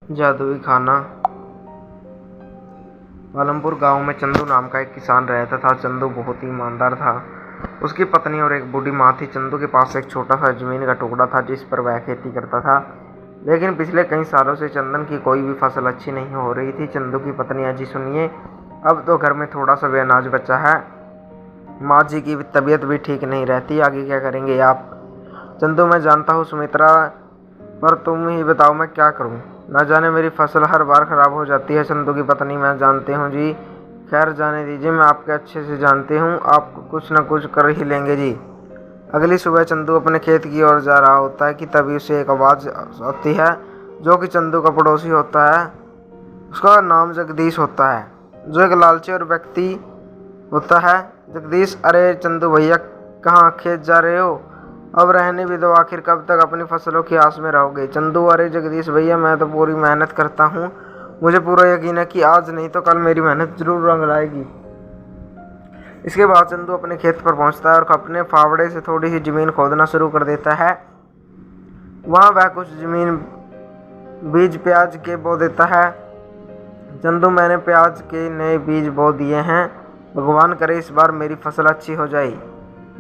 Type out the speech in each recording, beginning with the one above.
जादुई खाना। पालमपुर गांव में चंदू नाम का एक किसान रहता था। चंदू बहुत ही ईमानदार था। उसकी पत्नी और एक बूढ़ी माँ थी। चंदू के पास एक छोटा सा जमीन का टुकड़ा था जिस पर वह खेती करता था। लेकिन पिछले कई सालों से चंदन की कोई भी फसल अच्छी नहीं हो रही थी। चंदू की पत्नी, अजी सुनिए, अब तो घर में थोड़ा सा भी अनाज बचा है। माँ जी की तबीयत भी ठीक नहीं रहती, आगे क्या करेंगे आप? चंदू, मैं जानता हूँ सुमित्रा, पर तुम ही बताओ मैं क्या करूँ। न जाने मेरी फसल हर बार खराब हो जाती है। चंदू की पत्नी, मैं जानती हूँ जी। खैर जाने दीजिए, मैं आपके अच्छे से जानती हूँ, आप कुछ न कुछ कर ही लेंगे जी। अगली सुबह चंदू अपने खेत की ओर जा रहा होता है कि तभी उसे एक आवाज़ आती है जो कि चंदू का पड़ोसी होता है। उसका नाम जगदीश होता है, जो एक लालची और व्यक्ति होता है। जगदीश, अरे चंदू भैया, कहाँ खेत जा रहे हो? अब रहने भी दो, आखिर कब तक अपनी फसलों की आस में रहोगे? चंदू, अरे जगदीश भैया, मैं तो पूरी मेहनत करता हूँ। मुझे पूरा यकीन है कि आज नहीं तो कल मेरी मेहनत जरूर रंग लाएगी। इसके बाद चंदू अपने खेत पर पहुंचता है और अपने फावड़े से थोड़ी सी जमीन खोदना शुरू कर देता है। वहां वह कुछ जमीन बीज प्याज के बो देता है। चंदू, मैंने प्याज के नए बीज बो दिए हैं, भगवान करे इस बार मेरी फसल अच्छी हो जाए।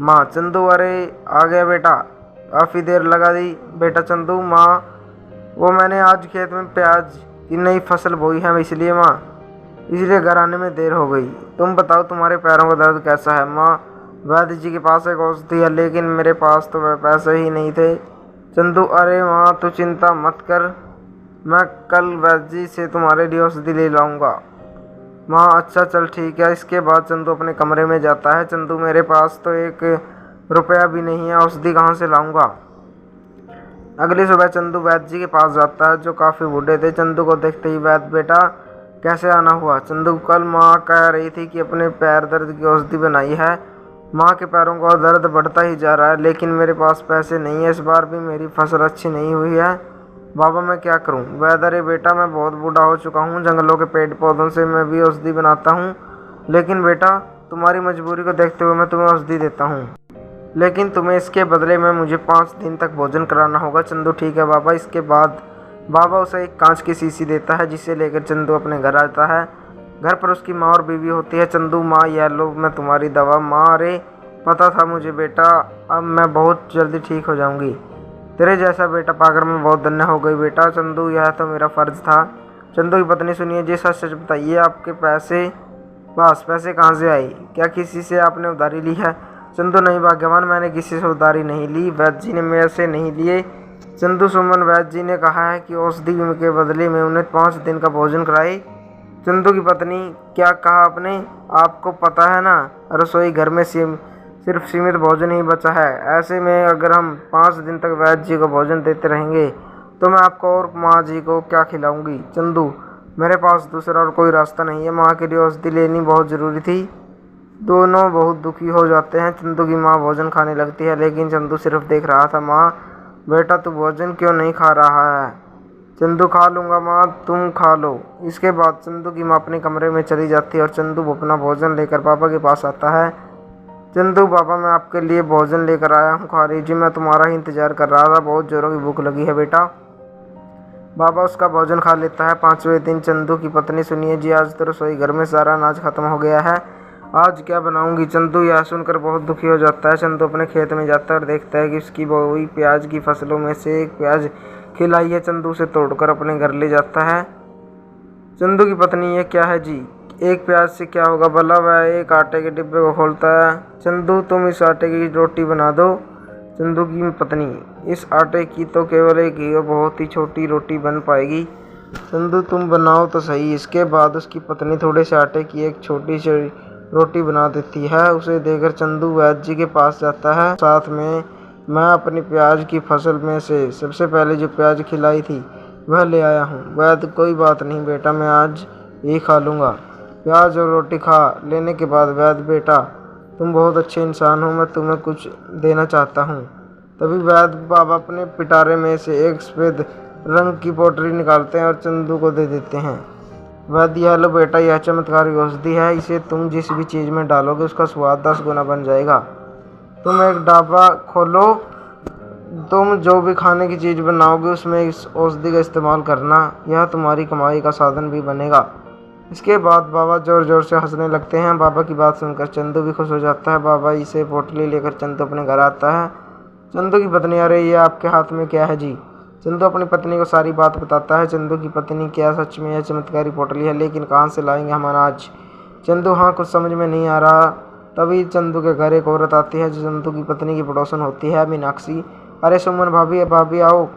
माँ, चंदू, अरे आ गया बेटा, काफ़ी देर लगा दी बेटा। चंदू, माँ, वो मैंने आज खेत में प्याज की नई फसल बोई है, इसलिए माँ, इसलिए घर आने में देर हो गई। तुम बताओ तुम्हारे पैरों का दर्द कैसा है? माँ, वैद्य जी के पास एक औषधि है, लेकिन मेरे पास तो वह पैसे ही नहीं थे। चंदू, अरे माँ तू चिंता मत कर, मैं कल वैद्य जी से तुम्हारे लिए औषधि ले लाऊंगा। माँ, अच्छा चल ठीक है। इसके बाद चंदू अपने कमरे में जाता है। चंदू, मेरे पास तो एक रुपया भी नहीं है, औषधि कहाँ से लाऊंगा? अगली सुबह चंदू वैद्य जी के पास जाता है, जो काफ़ी बूढ़े थे। चंदू को देखते ही, वैद्य बेटा कैसे आना हुआ? चंदू, कल माँ कह रही थी कि अपने पैर दर्द की औषधि बनाई है। माँ के पैरों का दर्द बढ़ता ही जा रहा है, लेकिन मेरे पास पैसे नहीं है। इस बार भी मेरी फसल अच्छी नहीं हुई है। बाबा, मैं क्या करूं? वैद्य, अरे बेटा, मैं बहुत बूढ़ा हो चुका हूं, जंगलों के पेड़ पौधों से मैं भी औषधि बनाता हूं। लेकिन बेटा, तुम्हारी मजबूरी को देखते हुए मैं तुम्हें औषधि देता हूं, लेकिन तुम्हें इसके बदले में मुझे 5 दिन तक भोजन कराना होगा। चंदू, ठीक है बाबा। इसके बाद बाबा उसे एक कांच की शीशी देता है, जिसे लेकर चंदू अपने घर आता है। घर पर उसकी माँ और बीवी होती है। चंदू, माँ, यह लो मैं तुम्हारी दवा। माँ, अरे पता था मुझे बेटा, अब मैं बहुत जल्दी ठीक हो जाऊंगी। तेरे जैसा बेटा पाकर मैं बहुत धन्य हो गई बेटा। चंदू, यह तो मेरा फर्ज था। चंदू की पत्नी, सुनिए जी, सच सच बताइए, आपके पैसे कहाँ से आए? क्या किसी से आपने उधारी ली है? चंदू, नहीं भाग्यवान, मैंने किसी से उधारी नहीं ली, वैद्य जी ने मेरे से नहीं लिए। चंदू, सुमन, वैद्य जी ने कहा है कि औषधि के बदले में उन्हें 5 दिन का भोजन कराए। चंदू की पत्नी, क्या कहा आपने? आपको पता है ना, रसोई घर में सिर्फ सीमित भोजन ही बचा है। ऐसे में अगर हम 5 दिन तक वैद्य जी को भोजन देते रहेंगे तो मैं आपको और माँ जी को क्या खिलाऊंगी? चंदू, मेरे पास दूसरा और कोई रास्ता नहीं है, माँ के लिए औषधि लेनी बहुत ज़रूरी थी। दोनों बहुत दुखी हो जाते हैं। चंदू की माँ भोजन खाने लगती है, लेकिन चंदू सिर्फ देख रहा था। माँ, बेटा तू भोजन क्यों नहीं खा रहा है? चंदू, खा लूँगा माँ, तुम खा लो। इसके बाद चंदू की माँ अपने कमरे में चली जाती है और चंदू अपना भोजन लेकर पापा के पास आता है। चंदू, पापा, मैं आपके लिए भोजन लेकर आया हूँ, खा लीजिए, मैं तुम्हारा ही इंतजार कर रहा था, बहुत जोरों की भूख लगी है बेटा। बाबा उसका भोजन खा लेता है। 5वें दिन चंदू की पत्नी, सुनिए जी, आज तो रसोई घर में सारा अनाज खत्म हो गया है, आज क्या बनाऊंगी? चंदू यह सुनकर बहुत दुखी हो जाता है। चंदू अपने खेत में जाता है और देखता है कि उसकी बोई प्याज की फसलों में से एक प्याज खिलाई है। चंदू उसे तोड़कर अपने घर ले जाता है। चंदू की पत्नी, ये क्या है जी? एक प्याज से क्या होगा भला? वह एक आटे के डिब्बे को खोलता है। चंदू, तुम इस आटे की रोटी बना दो। चंदू की पत्नी, इस आटे की तो केवल एक ही बहुत ही छोटी रोटी बन पाएगी। चंदू, तुम बनाओ तो सही। इसके बाद उसकी पत्नी थोड़े से आटे की एक छोटी सी रोटी बना देती है। उसे देखकर चंदू वैद्य जी के पास जाता है। साथ में, मैं अपनी प्याज की फसल में से सबसे पहले जो प्याज खिलाई थी वह ले आया हूँ। वैद्य, कोई बात नहीं बेटा, मैं आज यही खा लूँगा। प्याज और रोटी खा लेने के बाद, वैद्य बेटा तुम बहुत अच्छे इंसान हो, मैं तुम्हें कुछ देना चाहता हूँ। तभी वैद्य बाबा अपने पिटारे में से एक सफेद रंग की पोटली निकालते हैं और चंदू को दे देते हैं। वैद्य, यह लो बेटा, यह चमत्कारी औषधि है, इसे तुम जिस भी चीज़ में डालोगे उसका स्वाद 10 गुना बन जाएगा। तुम एक डब्बा खोलो तुम जो भी खाने की चीज़ बनाओगे उसमें इस औषधि का इस्तेमाल करना, यह तुम्हारी कमाई का साधन भी बनेगा। इसके बाद बाबा ज़ोर ज़ोर से हंसने लगते हैं। बाबा की बात सुनकर चंदू भी खुश हो जाता है। बाबा इसे पोटली लेकर चंदू अपने घर आता है। चंदू की पत्नी, अरे ये आपके हाथ में क्या है जी? चंदू अपनी पत्नी को सारी बात बताता है। चंदू की पत्नी, क्या सच में यह चमत्कारी पोटली है? लेकिन कहाँ से लाएंगे हम अनाज? चंदू, हाँ कुछ समझ में नहीं आ रहा। तभी चंदू के घर एक औरत आती है जो चंदू की पत्नी की पड़ोसन होती है, मीनाक्षी। अरे सुमन भाभी, भाभी आओ।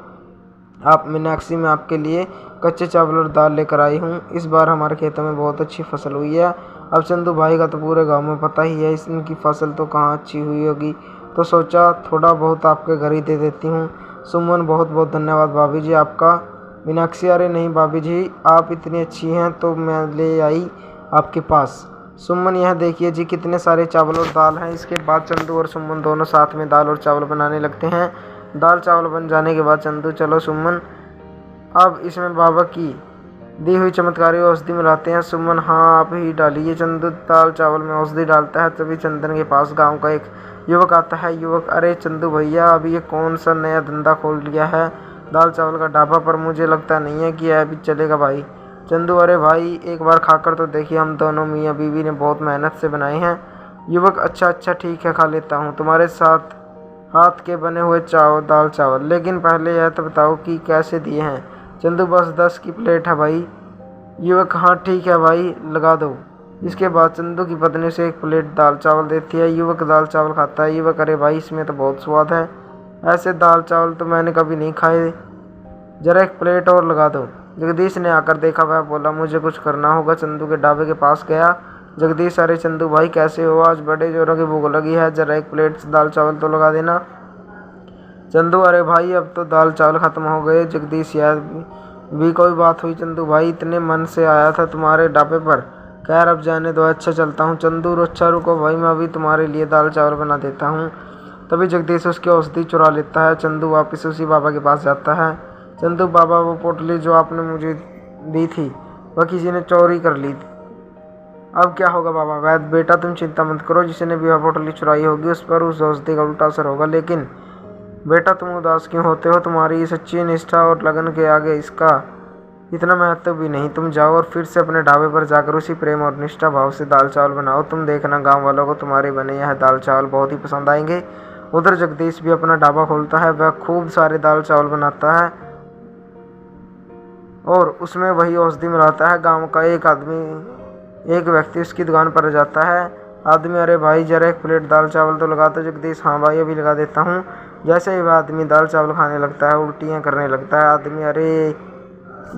आप मीनाक्षी, मैं आपके लिए कच्चे चावल और दाल लेकर आई हूँ। इस बार हमारे खेतों में बहुत अच्छी फसल हुई है। अब चंदू भाई का तो पूरे गांव में पता ही है, इनकी फसल तो कहाँ अच्छी हुई होगी, तो सोचा थोड़ा बहुत आपके घर ही दे देती हूँ। सुमन, बहुत बहुत धन्यवाद भाभी जी आपका। मीनाक्षी, अरे नहीं भाभी जी, आप इतनी अच्छी हैं तो मैं ले आई आपके पास। सुमन, यह देखिए जी कितने सारे चावल और दाल हैं। इसके बाद चंदू और सुमन दोनों साथ में दाल और चावल बनाने लगते हैं। दाल चावल बन जाने के बाद चंदू, चलो सुमन, अब इसमें बाबा की दी हुई चमत्कारी औषधि मिलाते हैं। सुमन, हाँ आप ही डालिए। चंदू दाल चावल में औषधि डालता है। तभी चंदन के पास गांव का एक युवक आता है। युवक, अरे चंदू भैया, अभी ये कौन सा नया धंधा खोल लिया है दाल चावल का ढाबा? पर मुझे लगता नहीं है कि यह अभी चलेगा भाई। चंदू, अरे भाई एक बार खाकर तो देखिए, हम दोनों मियाँ बीवी ने बहुत मेहनत से बनाए हैं। युवक, अच्छा अच्छा ठीक है, खा लेता हूँ तुम्हारे साथ हाथ के बने हुए दाल चावल, लेकिन पहले यह तो बताओ कि कैसे दिए हैं? चंदू, बस 10 की प्लेट है भाई। युवक, हाँ ठीक है भाई, लगा दो। इसके बाद चंदू की पत्नी उसे एक प्लेट दाल चावल देती है। युवक दाल चावल खाता है। युवक, अरे भाई इसमें तो बहुत स्वाद है, ऐसे दाल चावल तो मैंने कभी नहीं खाए, जरा एक प्लेट और लगा दो। जगदीश ने आकर देखा, वह बोला मुझे कुछ करना होगा। चंदू के ढाबे के पास गया। जगदीश, अरे चंदू भाई कैसे हो? आज बड़े जोरों की भूख लगी है, जरा एक प्लेट दाल चावल तो लगा देना। चंदू, अरे भाई अब तो दाल चावल खत्म हो गए। जगदीश, यार भी कोई बात हुई? चंदू भाई इतने मन से आया था तुम्हारे ढाबे पर, खैर अब जाने दो, अच्छा चलता हूँ। चंदू, अच्छा रुको भाई, मैं अभी तुम्हारे लिए दाल चावल बना देता हूँ। तभी जगदीश उसकी औषधि चुरा लेता है। चंदू वापस उसी बाबा के पास जाता है। चंदू, बाबा वो पोटली जो आपने मुझे दी थी वह किसी ने चोरी कर ली, अब क्या होगा बाबा? वैद बेटा तुम चिंता मत करो, जिसने भी वह पोटली चुराई होगी उस पर उस औषधि का उल्टा असर होगा। लेकिन बेटा तुम उदास क्यों होते हो? तुम्हारी सच्ची निष्ठा और लगन के आगे इसका इतना महत्व भी नहीं। तुम जाओ और फिर से अपने ढाबे पर जाकर उसी प्रेम और निष्ठा भाव से दाल चावल बनाओ। तुम देखना गांव वालों को तुम्हारे बने यह दाल चावल बहुत ही पसंद आएंगे। उधर जगदीश भी अपना ढाबा खोलता है। वह खूब सारे दाल चावल बनाता है और उसमें वही औषधि मिलाता है। गांव का एक व्यक्ति उसकी दुकान पर जाता है। आदमी, अरे भाई जरा एक प्लेट दाल चावल तो लगा दो। जगदीश, हाँ भाई अभी लगा देता हूँ। जैसे ही वह आदमी दाल चावल खाने लगता है, उल्टियाँ करने लगता है। आदमी, अरे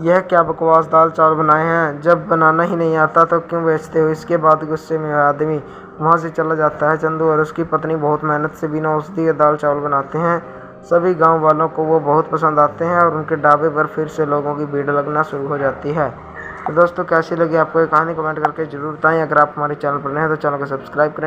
यह क्या बकवास दाल चावल बनाए हैं, जब बनाना ही नहीं आता तो क्यों बेचते हो? इसके बाद गुस्से में वह आदमी वहाँ से चला जाता है। चंदू और उसकी पत्नी बहुत मेहनत से बिना औषधि के दाल चावल बनाते हैं। सभी गांव वालों को वो बहुत पसंद आते हैं और उनके ढाबे पर फिर से लोगों की भीड़ लगना शुरू हो जाती है। तो दोस्तों कैसी लगी आपको ये कहानी, कमेंट करके जरूर बताएं। अगर आप हमारे चैनल पर नए हैं तो चैनल को सब्सक्राइब करें।